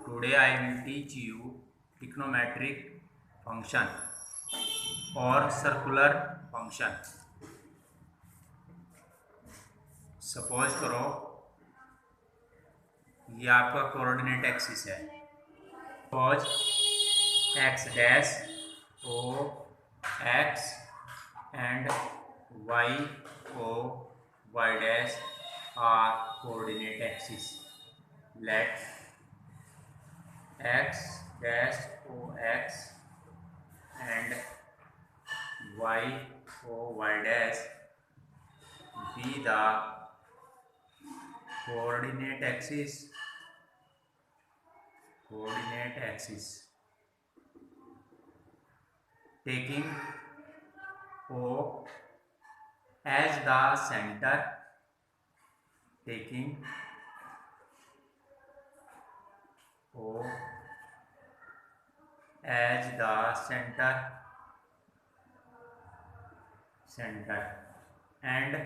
Today I will teach you trigonometric function और circular function। Suppose करो ये आपका कोऑर्डिनेट एक्सिस है। Suppose x dash O x and y O Y dash are coordinate axis. Let x dash o x and y o y dash be the coordinate axis taking o as the center, taking o as the center and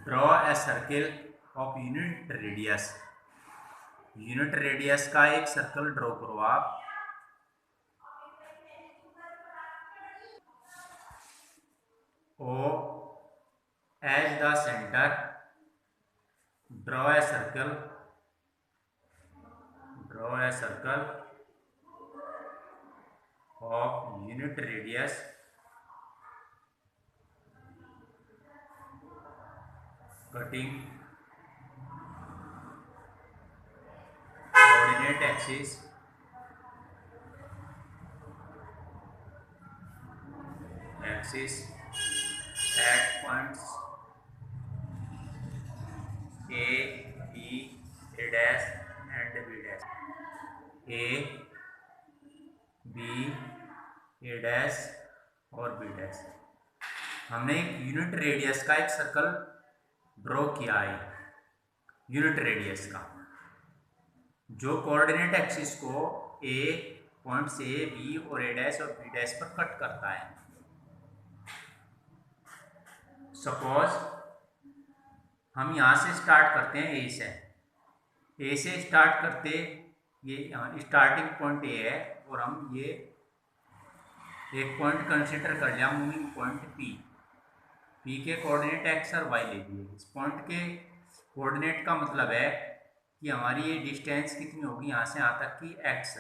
draw a circle of unit radius। Unit radius का एक circle draw करो आप। O as the center, draw a circle of unit radius cutting coordinate axis at points A, B, A dash and B dash। A, B, A dash और B dash। हमने एक unit radius का एक circle draw किया है। Unit radius का जो coordinate axis को ए पॉइंट्स ए बी और ए डैश और बी डैश पर कट करता है। सपोज हम यहाँ से स्टार्ट करते हैं ए से स्टार्ट करते, ये स्टार्टिंग पॉइंट ए है और हम ये एक पॉइंट कंसीडर कर लिया मूविंग पॉइंट पी के कोऑर्डिनेट एक्स और वाई ले लिए। इस पॉइंट के कोऑर्डिनेट का मतलब है कि हमारी ये डिस्टेंस कितनी होगी यहाँ से यहाँ तक की एक्स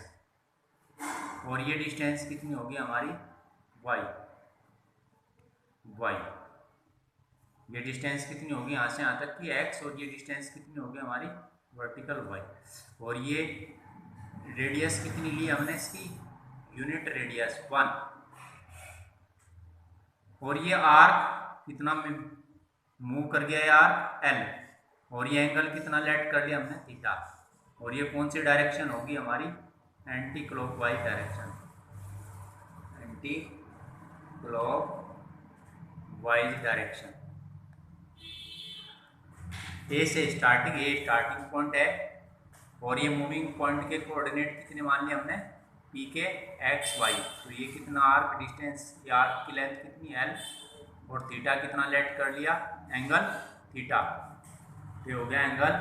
और ये डिस्टेंस कितनी होगी हमारी वाई। ये डिस्टेंस कितनी होगी यहाँ से यहाँ तक की एक्स और ये डिस्टेंस कितनी होगी हमारी वर्टिकल वाई। और ये रेडियस कितनी ली हमने इसकी यूनिट रेडियस 1। और ये आर्क कितना मूव कर गया है आर्क एल और ये एंगल कितना लेट कर लिया हमने थीटा। और ये कौन सी डायरेक्शन होगी हमारी anti clockwise direction, anti clockwise direction. A से स्टार्टिंग पॉइंट है और ये मूविंग पॉइंट के कोऑर्डिनेट कितने मान लिए हमने पी के एक्स वाई। तो ये कितना आर्क डिस्टेंस, ये आर्क की लेंथ कितनी एल और थीटा कितना लेट कर लिया एंगल थीटा। ये हो गया angle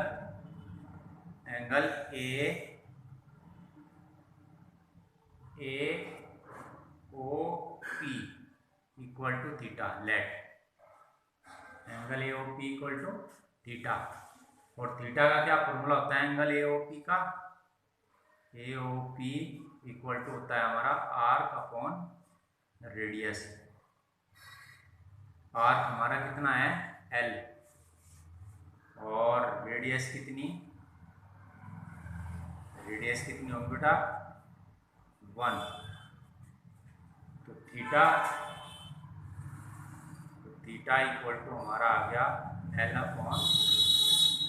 A O P equal to theta. Let angle A O P equal to theta. और थीटा का क्या फॉर्मूला होता है एंगल ए ओ पी का? ए ओ पी इक्वल टू होता है हमारा आर्क अपॉन रेडियस। आर्क हमारा कितना है एल और रेडियस कितनी होगी बेटा 1। तो थीटा इक्वल टू हमारा आ गया एल अपॉन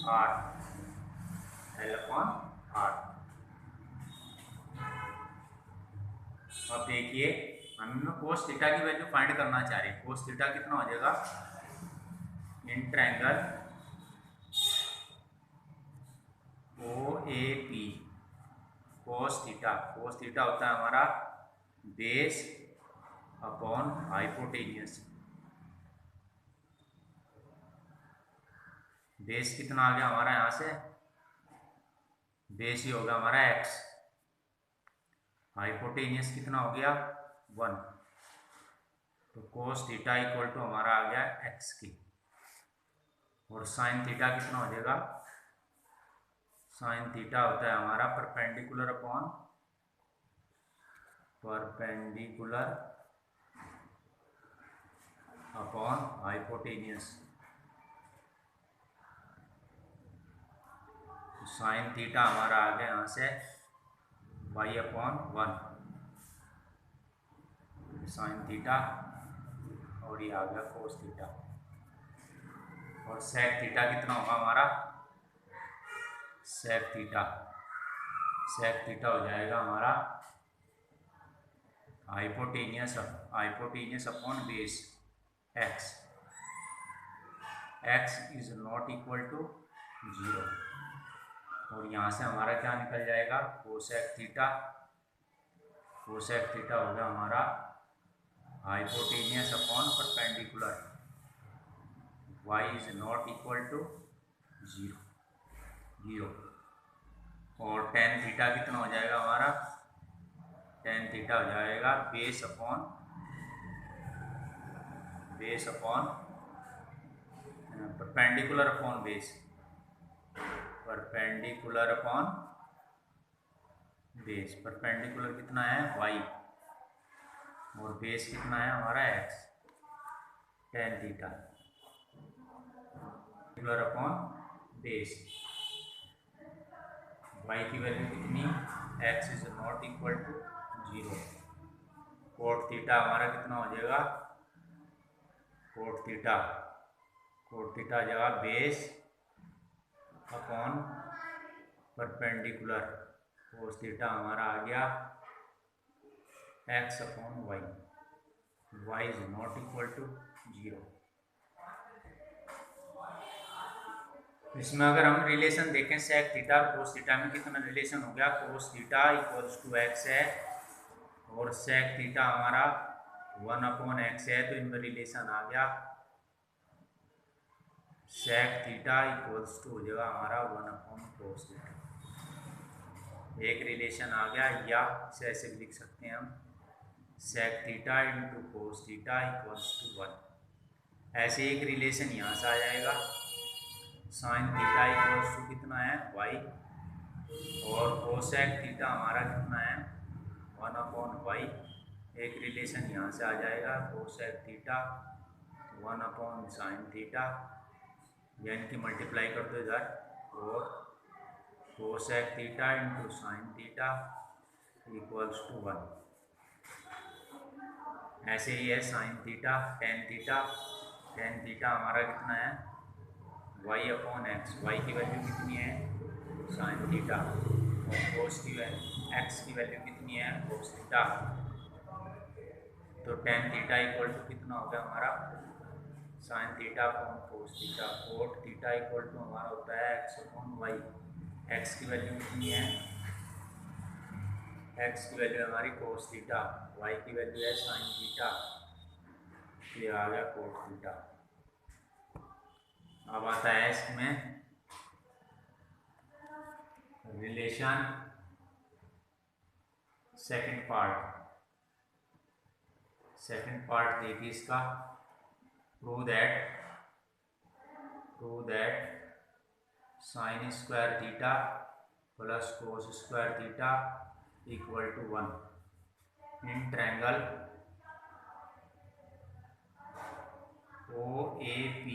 आर। अब देखिए हम कोस थीटा की वैल्यू फाइंड करना चाह रहे हैं। कोस थीटा कितना हो जाएगा इंट्रायंगल ओ ए पी कोस थीटा होता है हमारा बेस अपॉन हाइपोटेन्यूज। बेस कितना आ गया हमारा यहाँ से बेस ही होगा हमारा x। हाइपोटेनियस कितना हो गया 1, तो कोस थीटा इक्वल टू हमारा आ गया x की। और साइन थीटा कितना हो जाएगा, साइन थीटा होता है हमारा परपेंडिकुलर अपॉन हाइपोटेनियस। तो साइन थीटा हमारा आ गया यहाँ से y/1 साइन थीटा, और ये आ गया कोस थीटा। और सेक थीटा कितना होगा हमारा, सेक थीटा हो जाएगा हमारा hypotenuse upon base x। x is not equal to 0, और यहाँ से हमारा क्या निकल जाएगा, कोसेक थीटा हो गया हमारा hypotenuse upon perpendicular, y is not equal to 0। और टेन थीटा कितना हो जाएगा हमारा, टेन थीटा हो जाएगा base upon perpendicular upon base, perpendicular कितना है y, और बेस कितना है हमारा x, tan theta upon base. y की वैल्यू कितनी, x is not equal to 0। Cot theta हमारा कितना हो जाएगा, कोट थीटा जगह base upon perpendicular, cos theta हमारा आ गया x upon y is not equal to 0। इसमें अगर हम रिलेशन देखें सेक थीटा और कोस थीटा में, कितना रिलेशन हो गया, cos theta equals to x है, और सेक थीटा हमारा 1/x है, तो इनमें रिलेशन आ गया सेक थीटा इक्वल्स टू हो जाएगा हमारा 1/cos थीटा। एक रिलेशन आ गया, या इसे ऐसे भी लिख सकते हैं हम, sec theta into cos theta equals to 1। ऐसे एक रिलेशन यहाँ से आ जाएगा, साइन थीटा इक्वल्स टू कितना है y, और कोसेक थीटा हमारा कितना है 1/y। एक रिलेशन यहाँ से आ जाएगा, कोसेक थीटा 1/sin थीटा, यानी कि मल्टीप्लाई कर दो इधर, और cosec theta into sine theta equals to 1। ऐसे ही है साइन थीटा, टेन थीटा हमारा कितना है y/x, y की वैल्यू कितनी है साइन थीटा, और कोस की x की वैल्यू कितनी है कोस थीटा। तो टेन थीटा इक्वल टू कितना हो गया हमारा sine theta upon cos theta. Cot theta equal to हमारा होता है x/y। x की वैल्यू कितनी है, x की वैल्यू हमारी कोस थीटा, y की वैल्यू है साइन थीटा, ये आ गया कोट थीटा। अब आता है इसमें रिलेशन सेकंड पार्ट देखिए इसका, prove that sine square theta plus cos square theta equal to 1 in triangle OAP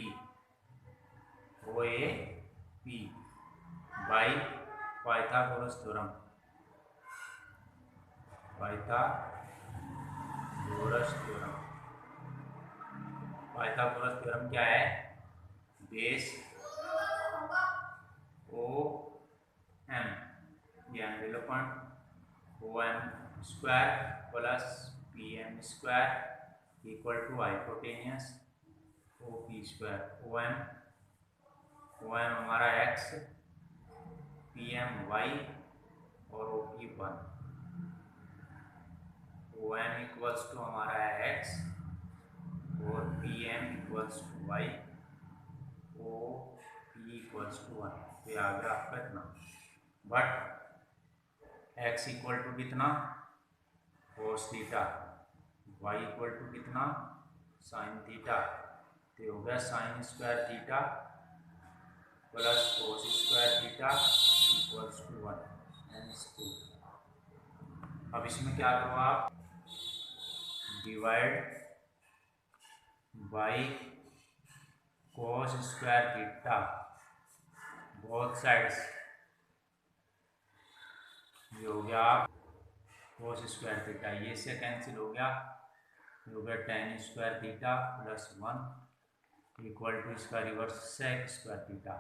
by Pythagoras theorem. Pythagoras theorem क्या है, बेस OM ये angle upon OM square plus PM square equal to hypotenuse OP square. OM हमारा x, PM y और OP 1। OM equals to हमारा है x, और PM equals to y, OP equals to 1। तो ये आ गया आपका इतना। बट एक्स इक्वल टू कितना cos theta, y equal to कितना साइन थीटा, तो हो गया sine square theta plus cos square theta equals to 1 and 2। अब इसमें क्या करो आप, divide by cos square theta both sides, ये हो गया कोस स्क्वायर थीटा, ये से कैंसिल हो गया, ये हो गया tan square theta plus 1 equal to इसका रिवर्स सेक स्क्वायर थीटा।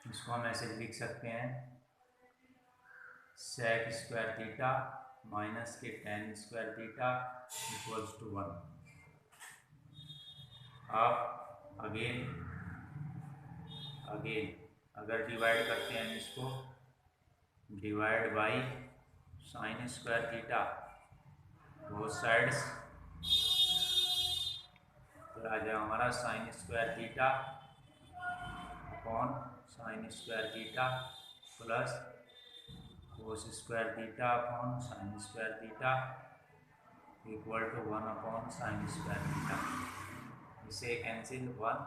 इसको हम ऐसे लिख सकते हैं सेक स्क्वायर थीटा माइनस के tan square theta equals to 1। अब अगेन अगर डिवाइड करते हैं इसको, divide by sine square theta both sides, तो आ जाएगा हमारा sine square theta upon sine square theta plus cos square theta upon sine square theta equal to 1 upon sine square theta. इसे कैंसिल 1,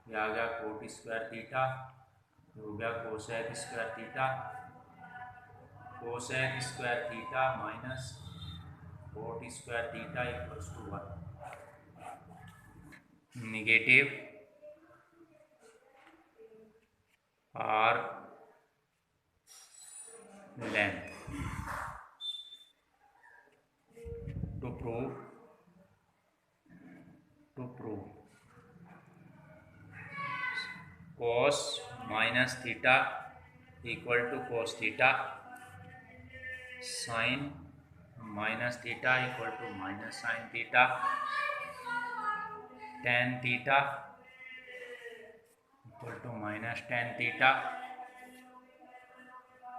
ये आ गया कोट स्क्वायर थीटा, ये हो गया cosec square theta, cosec square theta minus cot square theta equals to 1। Negative are length to prove cos minus theta equal to cos theta, sine minus theta equal to minus sine theta, tan theta equal to minus tan theta,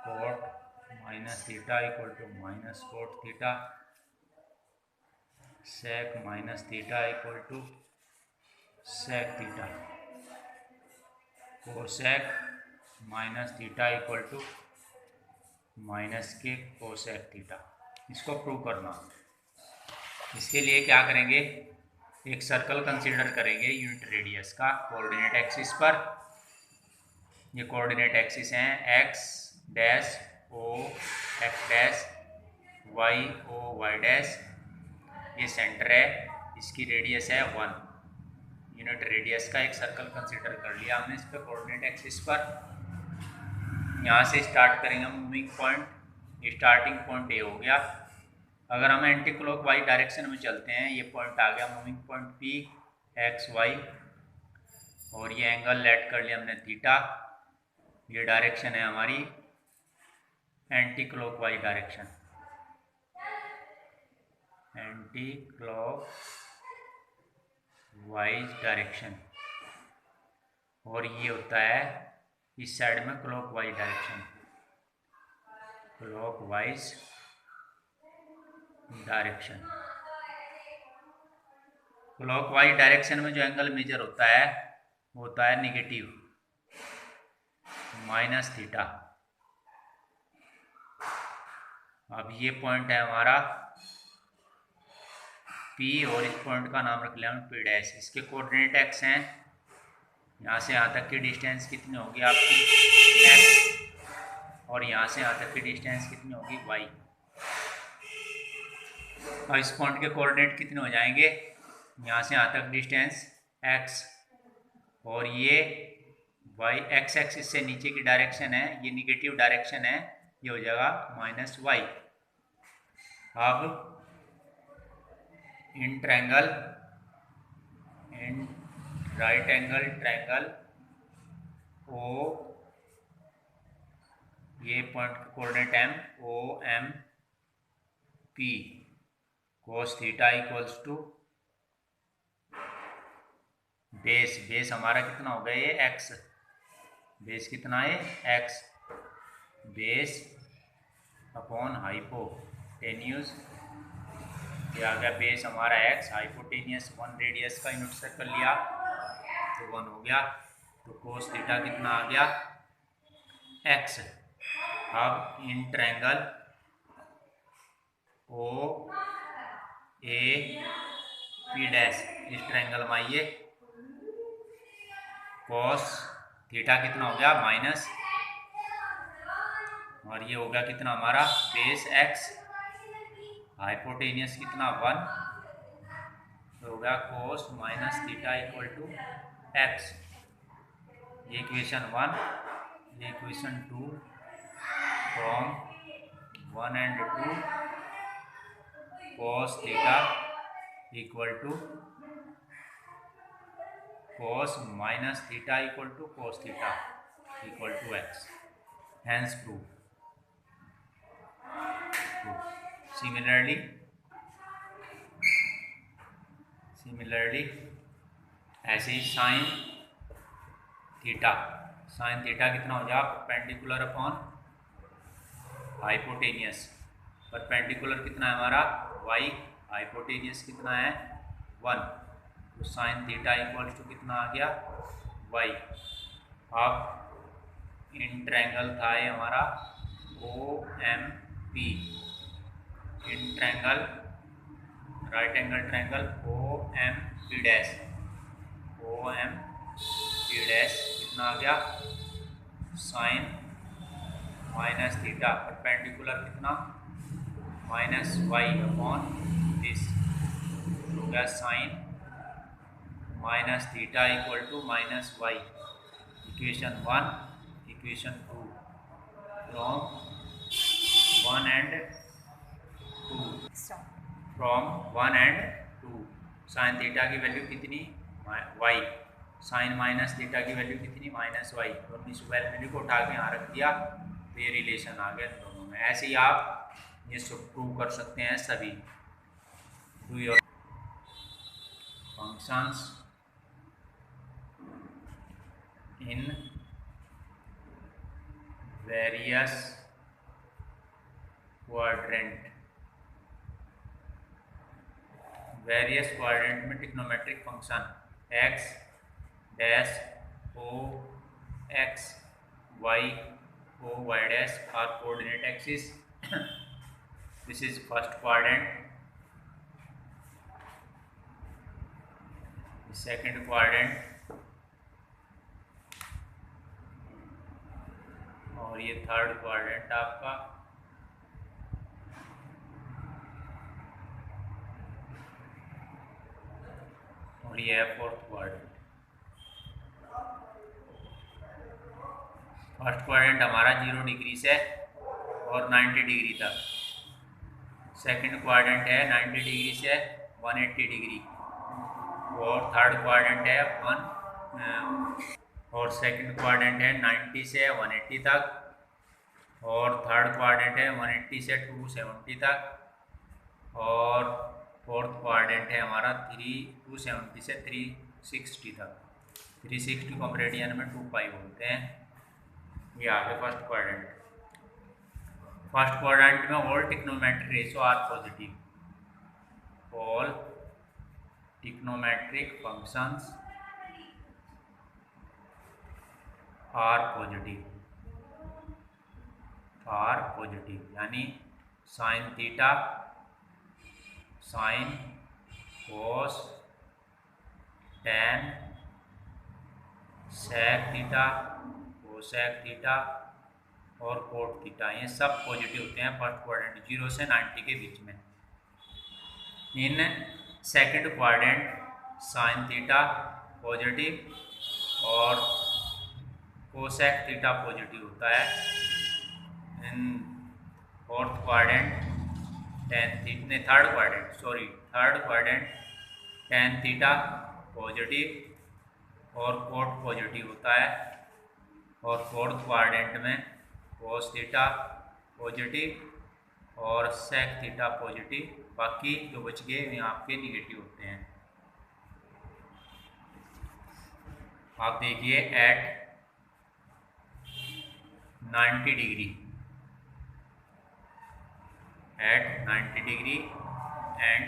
cot minus theta equal to minus cot theta, sec minus theta equal to sec theta, cosec minus theta equal to minus के cosec theta. इसको prove करना, इसके लिए क्या करेंगे, एक circle consider करेंगे unit radius का कोऑर्डिनेट एक्सिस पर। ये कोऑर्डिनेट एक्सिस हैं x dash O x dash, y O Y dash, ये सेंटर है, इसकी रेडियस है 1। यूनिट रेडियस का एक सर्कल कंसीडर कर लिया हमने इस पर कोऑर्डिनेट एक्सिस पर। यहाँ से स्टार्ट करेंगे moving point, starting point A हो गया। अगर हम एंटी क्लॉकवाइज डायरेक्शन में चलते हैं, ये पॉइंट आ गया moving point P x y, और ये एंगल लेट कर लिया हमने थीटा। ये डायरेक्शन है हमारी anti clockwise direction, anti clockwise direction, और ये होता है इस साइड में clockwise direction, clockwise direction. Clockwise direction में जो एंगल मेजर होता है वो होता है नेगेटिव माइनस थीटा। अब ये पॉइंट है हमारा P, और इस पॉइंट का नाम रख लिया हम P डैश। इसके कोऑर्डिनेट एक्स हैं, यहाँ से यहाँ तक की डिस्टेंस कितनी होगी आपकी x, और यहाँ से यहाँ तक की डिस्टेंस कितनी होगी y। और इस पॉइंट के कोऑर्डिनेट कितने हो जाएंगे, यहाँ से यहाँ तक डिस्टेंस x, और ये y x एक्सिस से नीचे की डायरेक्शन है, ये निगेटिव डायरेक्शन है, ये हो जाएगा माइनस y। अब in triangle, in right angle triangle O, ये point coordinate m o m p, cos theta equals to base, base हमारा कितना हो गया ये x, बेस कितना है x, बेस अपॉन हाइपोटेन्यूज, ये आ गया बेस हमारा x, हाइपोटेनियस 1 रेडियस का यूनिट सर्कल लिया तो 1 हो गया, तो कोस थीटा कितना आ गया एक्स। अब in triangle O A P dash, इस ट्रायंगल में आइए कॉस थीटा कितना हो गया माइनस, और ये हो गया कितना हमारा बेस एक्स, हाइपोटेनियस कितना 1, तो हो गया cos minus theta equal to x. ये इक्वेशन 1, ये equation 2, from 1 and 2 cos theta equal to cos minus theta equal to cos theta equal to x, hence prove. Similarly ऐसे ही साइन थीटा कितना हो जाए परपेंडिकुलर अपॉन हाइपोटेनियस। परपेंडिकुलर कितना है हमारा y, हाइपोटेनियस कितना है 1, तो साइन थीटा इक्वल टू कितना आ गया y। अब इन ट्रायंगल था ये हमारा OMP, in triangle right angle triangle OMP dash, कितना आ गया साइन माइनस थीटा, परपेंडिकुलर कितना माइनस वाई अपॉन दिस, हो गया sine minus theta equal to minus y. Equation 1, equation 2 from 1 and 2 sine theta की वैल्यू कितनी वाई, साइन माइनस थीटा की value कितनी माइनस वाई, दोनों इस वैल्यू को उठा के यहाँ रख दिया तो ये रिलेशन आ गया दोनों में। ऐसे ही आप ये सब प्रूव कर सकते हैं सभी। Do your functions in various quadrant, various quadrant में trigonometric function X dash O X Y O Y dash are coordinate axis. This is first quadrant, second quadrant, और ये थर्ड क्वाड्रेंट आपका, और ये है फोर्थ क्वाड्रेंट। फर्स्ट क्वाड्रेंट हमारा 0 degree से और 90 डिग्री तक, सेकंड क्वाड्रेंट है 90 डिग्री से 180 डिग्री, और थर्ड क्वाड्रेंट है और सेकंड क्वाड्रेंट है 90 से 180 तक, और थर्ड क्वाड्रेंट है 180 से 270 तक, और फोर्थ क्वाड्रेंट है हमारा 270 से 360 तक। 360 को हम रेडियन में 2 पाई बोलते हैं। ये आ गया फर्स्ट क्वाड्रेंट। फर्स्ट क्वाड्रेंट में all trigonometric ratio are positive, all trigonometric functions are positive, यानी sine theta, sine, cos, tan, sec theta, cosec theta और कोट थीटा, ये सब पॉजिटिव होते हैं फर्स्ट क्वाड्रेंट 0 से 90 के बीच में। In second quadrant sine theta positive और कोसेक थीटा पॉजिटिव होता है। In fourth quadrant third quadrant tan theta positive और कोट पॉजिटिव होता है, और फोर्थ क्वाड्रेंट में कोस थीटा पॉजिटिव और सेक थीटा पॉजिटिव, बाकी जो बच गए वे आपके निगेटिव होते हैं। आप देखिए at 90 degree and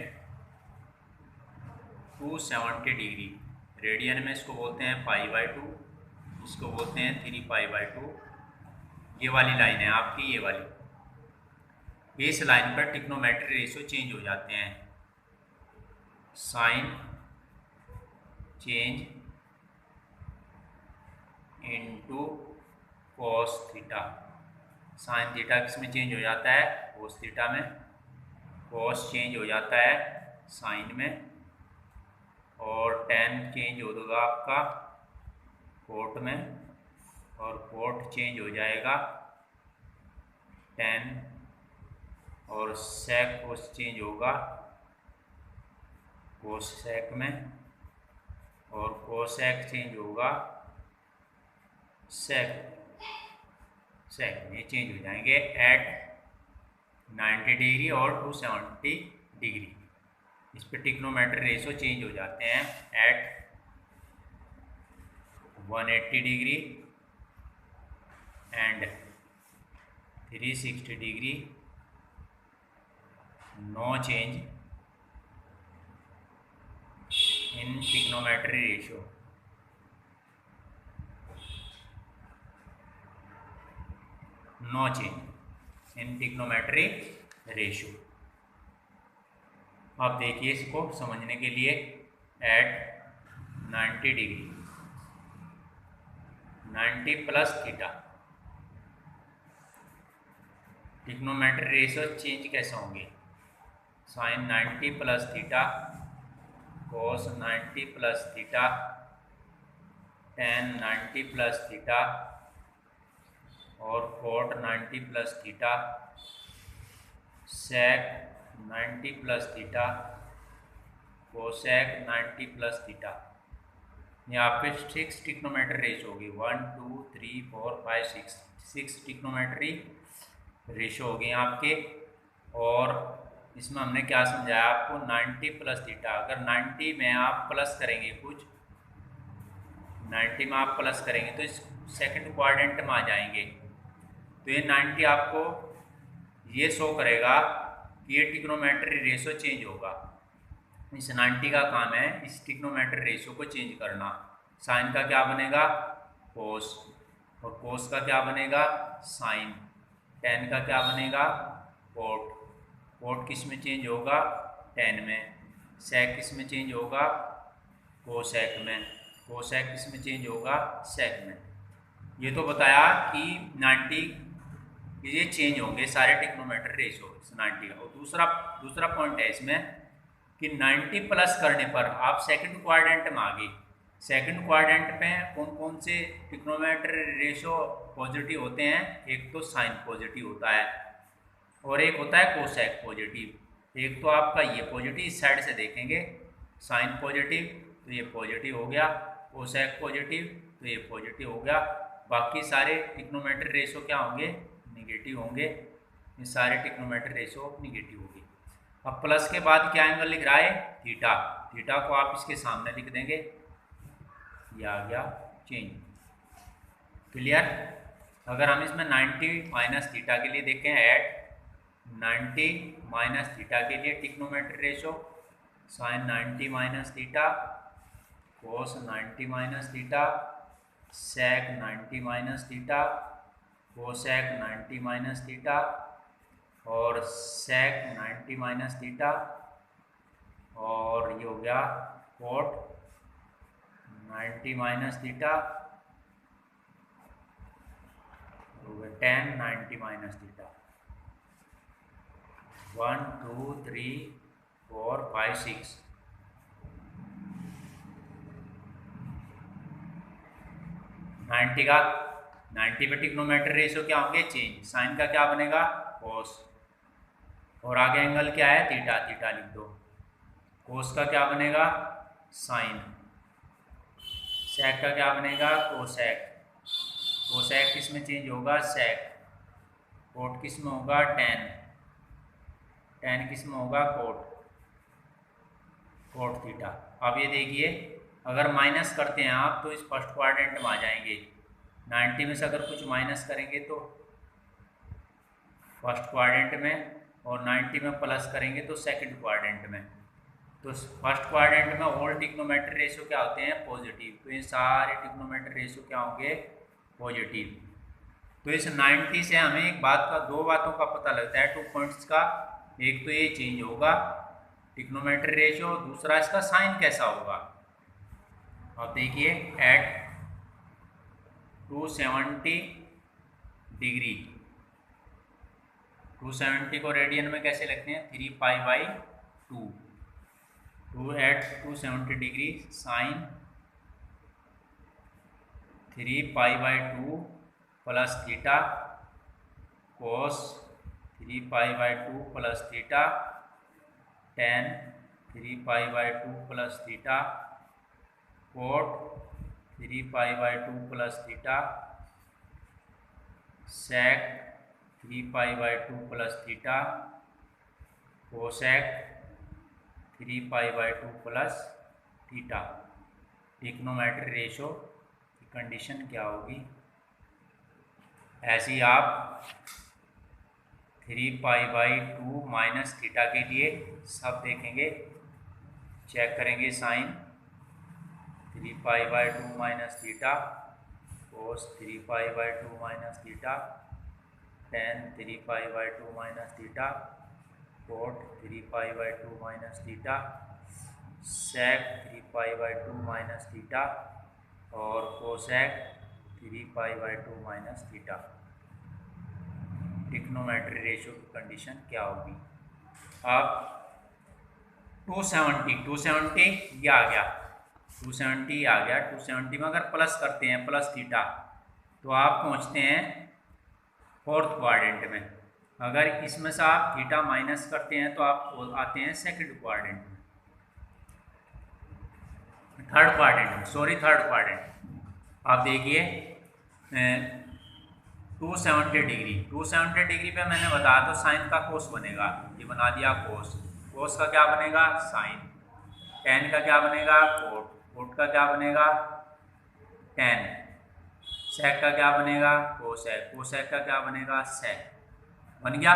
270 degree, radian में इसको बोलते हैं पाई/2, इसको बोलते हैं 3 पाई/2, ये वाली लाइन है आपकी, ये वाली। इस लाइन पर ट्रिग्नोमेट्री रेशियो चेंज हो जाते हैं। Sine change into cos theta. Sine theta किस में चेंज हो जाता है? कोस थीटा में। कॉस चेंज हो जाता है साइन में, और टेन चेंज होगा आपका कोट में, और कोट चेंज हो जाएगा टेन, और सेक कोस चेंज होगा कोसेक में, और कोसेक चेंज होगा सेक में। चेंज हो जाएंगे एट 90 डिग्री और 270 डिग्री। इस पर ट्रिग्नोमेट्री रेशियो चेंज हो जाते हैं at 180 degree and 360 degree. No change in trigonometry ratio. No change in trigonometry ratio. अब देखिए इसको समझने के लिए, at 90 degree 90 plus theta, trigonometry ratio change कैसे होंगे? Sine 90 plus theta, cos 90 plus theta, tan 90 plus theta, और cot 90 plus theta, sec 90 plus theta, cosec 90 plus theta. ये आपके 6 ट्रिग्नोमेट्री रेशियो होगी। 1 2 3 4 5 6 ट्रिग्नोमेट्री रेशियो हो गए आपके। और इसमें हमने क्या समझाया आपको? 90 प्लस थीटा। अगर 90 में आप प्लस करेंगे कुछ, 90 में आप प्लस करेंगे तो इस सेकंड क्वाड्रेंट में आ जाएंगे। तो ये 90 आपको ये शो करेगा कि ये ट्रिग्नोमेट्री रेशियो चेंज होगा। इस 90 का काम है इस ट्रिग्नोमेट्री रेशियो को चेंज करना। साइन का क्या बनेगा? कोस, और कोस का क्या बनेगा? साइन। टेन का क्या बनेगा? कोट। कोट किस में चेंज होगा? टेन में। सेक किस में चेंज होगा? कोसेक में। कोसेक किस में चेंज होगा? सेक में। ये तो बताया कि 90 ये चेंज होंगे सारे ट्रिग्नोमेट्री रेशियो 90 का। और दूसरा पॉइंट है इसमें कि 90 प्लस करने पर आप सेकंड क्वाड्रेंट में आ गए। सेकंड क्वाड्रेंट पे कौन कौन से ट्रिग्नोमेट्री रेशियो पॉजिटिव होते हैं? एक तो साइन पॉजिटिव होता है, और एक होता है कोसेक पॉजिटिव। एक तो आपका ये पॉजिटिव, इस साइड से देखेंगे साइन पॉजिटिव तो ये पॉजिटिव हो गया, कोसेक पॉजिटिव तो ये पॉजिटिव हो गया। बाकी सारे ट्रिग्नोमेट्री रेशियो क्या होंगे? निगेटिव होंगे। ये सारे ट्रिग्नोमेट्री रेशियो निगेटिव होगी। अब प्लस के बाद क्या एंगल लिख रहा है? थीटा। थीटा को आप इसके सामने लिख देंगे, ये आ गया चेंज। क्लियर? अगर हम इसमें 90 माइनस थीटा के लिए देखें, एट 90 माइनस थीटा के लिए trigonometry ratio, sine 90 minus theta, cos 90 minus theta, sec 90 minus theta, cosec 90 minus theta, और सेक 90 माइनस थीटा, और ये हो गया cot 90 minus theta, tan 90 minus theta. 1 2 3 4 5 6 90 का 90 पे ट्रिग्नोमेट्री रेशियो क्या होंगे? चेंज। साइन का क्या बनेगा? कोस, और आगे एंगल क्या है? थीटा। थीटा लिख दो। कोस का क्या बनेगा? साइन। सेक का क्या बनेगा? कोसेक। कोसेक किस में चेंज होगा? सेक। कोट किस में होगा? टेन। टेन किस में होगा? कोट। Cot theta. अब ये देखिए, अगर माइनस करते हैं आप तो इस फर्स्ट क्वाड्रेंट में आ जाएंगे। 90 में से अगर कुछ माइनस करेंगे तो फर्स्ट क्वाड्रेंट में, और 90 में प्लस करेंगे तो सेकंड क्वाड्रेंट में। तो फर्स्ट क्वाड्रेंट में ऑल ट्रिग्नोमेट्री रेशियो क्या होते हैं? पॉजिटिव। तो ये सारे ट्रिग्नोमेट्री रेशियो क्या होंगे? पॉजिटिव। तो इस 90 से हमें एक बात का, दो बातों का पता लगता है 2 पॉइंट्स का। एक तो ये चेंज होगा ट्रिग्नोमेट्री रेशियो, दूसरा इसका साइन कैसा होगा। अब देखिए एट 270 डिग्री, 270 को रेडियन में कैसे लिखते हैं, 3π/2। 2 at 270 degree sine 3π/2 plus theta cos 3π/2 plus theta tan 3π/2 plus theta cot 3π/2 plus theta sec 3π/2 plus theta cosec 3π/2 plus theta. Trigonometry ratio की कंडीशन क्या होगी, ऐसे ही आप 3π/2 माइनस थीटा के लिए सब देखेंगे, चेक करेंगे sine 3π/2 minus theta cos 3π/2 minus theta tan 3π/2 minus theta cot 3π/2 minus theta sec 3π/2 minus theta और cosec 3π/2 minus theta. Trigonometry ratio की कंडीशन क्या होगी। अब 270 ये आ गया, 270 आ गया। 270 में अगर प्लस करते हैं प्लस थीटा तो आप पहुंचते हैं फोर्थ क्वाड्रेंट में। अगर इसमें से आप थीटा माइनस करते हैं तो आप आते हैं सेकंड क्वाड्रेंट में, थर्ड क्वाड्रेंट। आप देखिए 270 डिग्री पे मैंने बताया तो साइन का कोस बनेगा, ये बना दिया कोस का क्या बनेगा साइन, टेन का क्या बनेगा कोट का क्या बनेगा टेन, सेक का क्या बनेगा कोसेक का क्या बनेगा सेक, बन गया।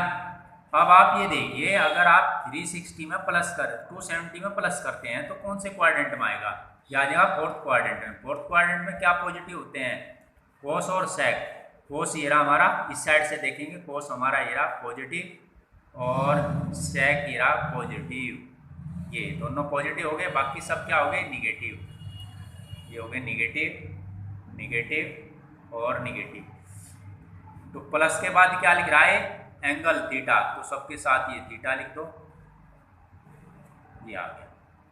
अब आप ये देखिए अगर आप 360 में प्लस 270 में प्लस करते हैं तो कौन से क्वाड्रेंट में आएगा, या जाएगा फोर्थ क्वाड्रेंट में। फोर्थ क्वाड्रेंट में क्या पॉजिटिव होते हैं कोस और सेक। कोस ये रहा हमारा, इस साइड से देखेंगे कोस हमारा ये रहा पॉजिटिव और सेक ये रहा पॉजिटिव, ये दोनों पॉजिटिव हो गए, बाकी सब क्या हो गए निगेटिव, ये हो गए निगेटिव और निगेटिव। तो प्लस के बाद क्या लिख रहा है एंगल थीटा, तो सबके साथ ये थीटा लिख दो, ये आ गया।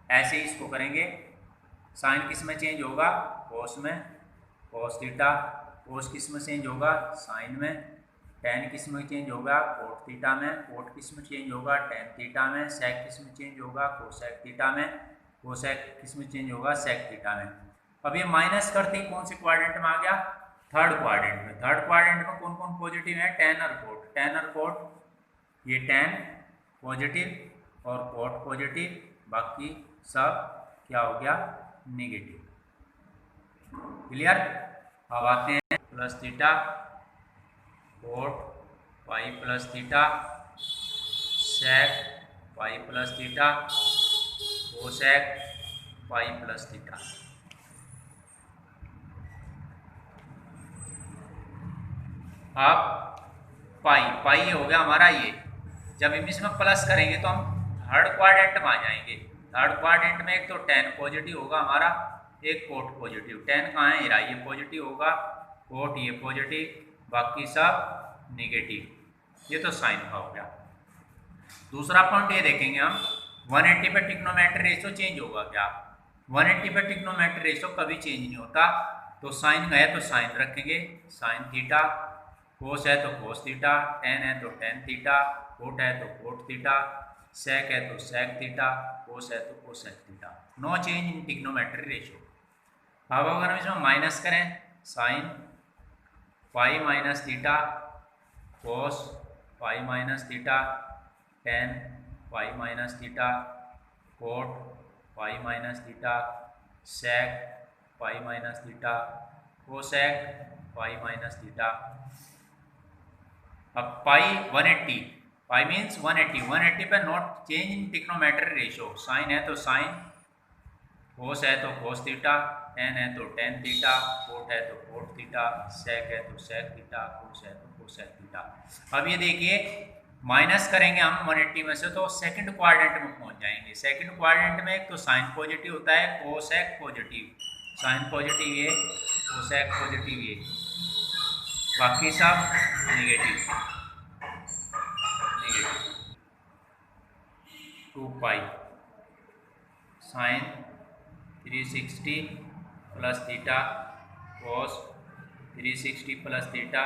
ऐसे ही इसको करेंगे, साइन किस में चेंज होगा कोस में, कोस थीटा, कोस किस में चेंज होगा साइन में, टेन किस में चेंज होगा कोट थीटा में, कोट किस में चेंज होगा टेन थीटा में, सेक किस में चेंज होगा कोसेक थीटा में, कोसेक किस में चेंज होगा सेक थीटा में। अब ये माइनस करते ही कौन से क्वाड्रेंट में आ गया थर्ड क्वाड्रेंट में। थर्ड क्वाड्रेंट में कौन कौन पॉजिटिव है टेन और कोट, ये टेन पॉजिटिव और कोट पॉजिटिव, बाकी सब क्या हो गया नेगेटिव। क्लियर। अब आते हैं plus theta cot pi plus theta sec pi plus theta cosec pi plus theta. अब पाई हो गया हमारा ये, जब हम इसमें प्लस करेंगे तो हम थर्ड क्वाड्रेंट में आ जाएंगे। थर्ड क्वाड्रेंट में एक तो टेन पॉजिटिव होगा हमारा, एक कोट पॉजिटिव। टेन कहाँ है ये पॉजिटिव होगा, कोट ये पॉजिटिव, बाकी सब नेगेटिव। ये तो साइन का हो गया। दूसरा पॉइंट ये देखेंगे हम 180 पे ट्रिग्नोमेट्री रेशियो चेंज होगा क्या। 180 पे ट्रिग्नोमेट्री रेशियो कभी चेंज नहीं होता, तो साइन है तो साइन रखेंगे साइन थीटा, कोस है तो कोस थीटा, टेन है तो टेन थीटा, कोट है तो कोट थीटा, सेक है तो सेक थीटा, कोस है तो cosec theta. No change in trigonometry ratio. अब अगर हम इसमें माइनस करें sine pi minus theta cos pi minus theta tan pi minus theta cot pi minus theta sec pi minus theta cosec pi minus theta. अब pi 180, pi means 180 पे not change in trigonometry ratio. Sine है तो sine cos है तो कोस theta, ten है तो tan theta, coat है तो कोट थीटा, सेक है तो सेक थीटा, कोस है तो कोसेक थीटा। अब ये देखिए माइनस करेंगे हम 180 में से तो सेकंड क्वाड्रेंट में पहुंच जाएंगे। सेकंड क्वाड्रेंट में एक तो साइन पॉजिटिव होता है, कोसेक पॉजिटिव, साइन पॉजिटिव ये, कोसेक पॉजिटिव ये, बाकी सब negative, negative. 2 pi sine 360 plus theta cos 360 plus theta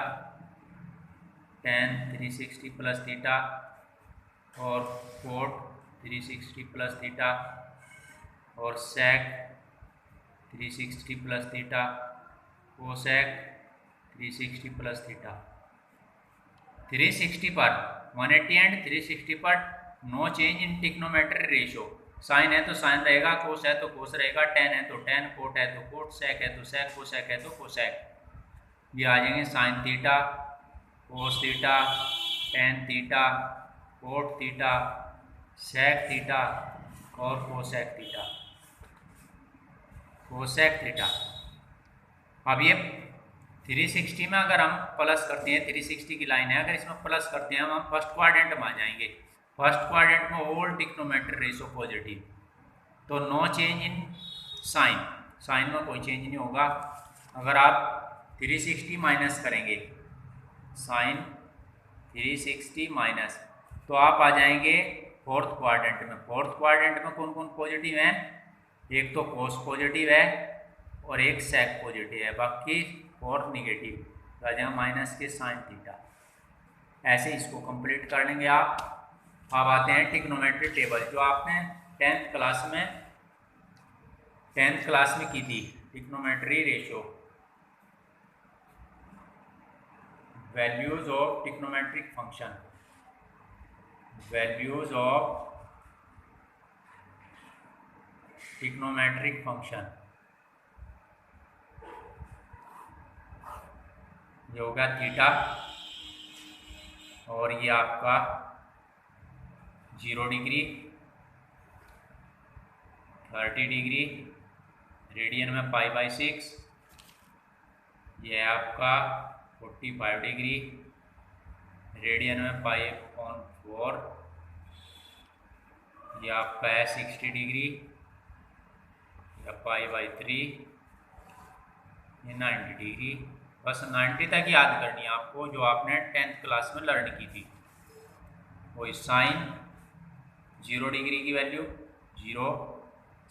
tan 360 plus theta और कोट 360 प्लस थीटा और sec 360 plus theta, cosec 360 plus theta. 360 पर 180 एंड 360 पर no change in trigonometry ratio. Sine है तो साइन रहेगा, कोस है तो कोस रहेगा, टेन है तो टेन, कोट है तो कोट, सेक है तो सेक, कोसेक है तो कोसेक। ये आ जाएंगे sine theta, cos theta, tan theta, cot theta, sec theta और कोसेक थीटा, कोसेक थीटा। अब ये 360 में अगर हम प्लस करते हैं, 360 की लाइन है, अगर इसमें प्लस करते हैं हम फर्स्ट क्वाड्रेंट में आ जाएंगे। फर्स्ट क्वाड्रेंट में ऑल ट्रिग्नोमेट्री रेशियो पॉजिटिव, तो no change in sine, sine में कोई चेंज नहीं होगा। अगर आप 360 माइनस करेंगे, साइन 360 माइनस, तो आप आ जाएंगे फोर्थ क्वाड्रेंट में। फोर्थ क्वाड्रेंट में कौन कौन पॉजिटिव हैं? एक तो कोस पॉजिटिव है और एक सेक पॉजिटिव है, बाकी फोर्थ निगेटिव, तो आ जाएगा माइनस के साइन थीटा। ऐसे इसको कंप्लीट कर लेंगे आप। अब आते हैं ट्रिग्नोमेट्री टेबल, जो आपने 10th क्लास में की थी। Trigonometry ratio, values of trigonometric function, values of trigonometric function, ये होगा थीटा और ये आपका 0 डिग्री, 30 डिग्री, रेडियन में π/6, ये है आपका 45 डिग्री, रेडियन में π/4, ये आपका है 60 डिग्री या π/3, ये 90 डिग्री। बस 90 तक याद करनी है आपको, जो आपने 10th क्लास में लर्न की थी। वही साइन 0 डिग्री की वैल्यू 0,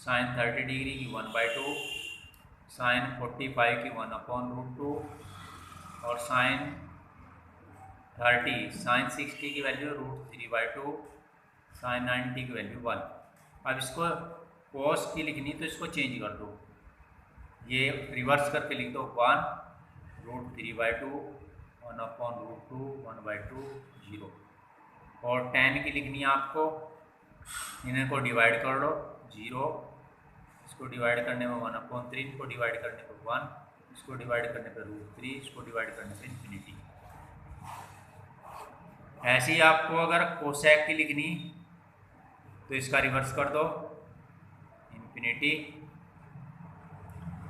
साइन 30 डिग्री की 1/2, साइन 45 की 1/√2 और साइन 60 की वैल्यू √3/2, साइन 90 की वैल्यू 1। अब इसको कोस की लिखनी तो इसको चेंज कर दो, ये रिवर्स करके लिख दो 1√3/2, 1/√2, 1/2, 0। और 10 की लिखनी है आपको, इन्हें को डिवाइड कर लो 0, इसको डिवाइड करने में 1/3, इसको डिवाइड करने पे 1, इसको डिवाइड करने पे √3, इसको डिवाइड करने पे इन्फिनिटी। ऐसे ही आपको अगर कोसेक की लिखनी तो इसका रिवर्स कर दो इन्फिनिटी,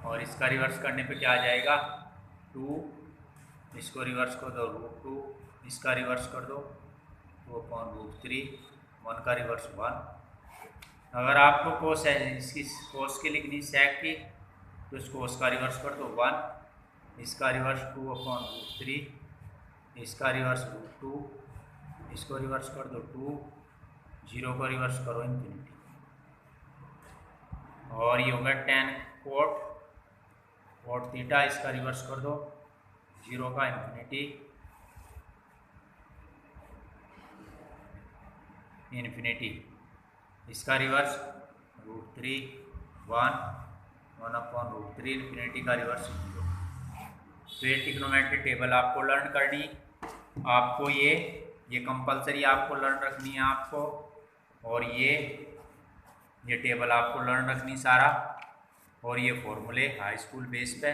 और इसका रिवर्स करने पे क्या आ जाएगा 2, इसको रिवर्स कर दो √2, इसका रिवर्स कर दो 2/√3, 1 का रिवर्स 1। अगर आपको कोस है इसकी कोस की लिखनी सेक की तो इस कोस का रिवर्स कर दो 1, इसका रिवर्स 2/√3, इसका रिवर्स √2, इसको रिवर्स कर दो 2, 0 को रिवर्स करो इन्फिनिटी। और ये होगा 10 कोट थीटा, इसका रिवर्स कर दो 0 का इन्फिनिटी, इसका रिवर्स √3, 1, 1/√3, इन्फिनिटी का रिवर्स 0। तो ये ट्रिग्नोमेट्री टेबल आपको लर्न करनी, आपको ये कंपलसरी आपको लर्न रखनी है आपको, और ये टेबल आपको लर्न रखनी सारा, और ये फॉर्मूले हाई स्कूल बेस पे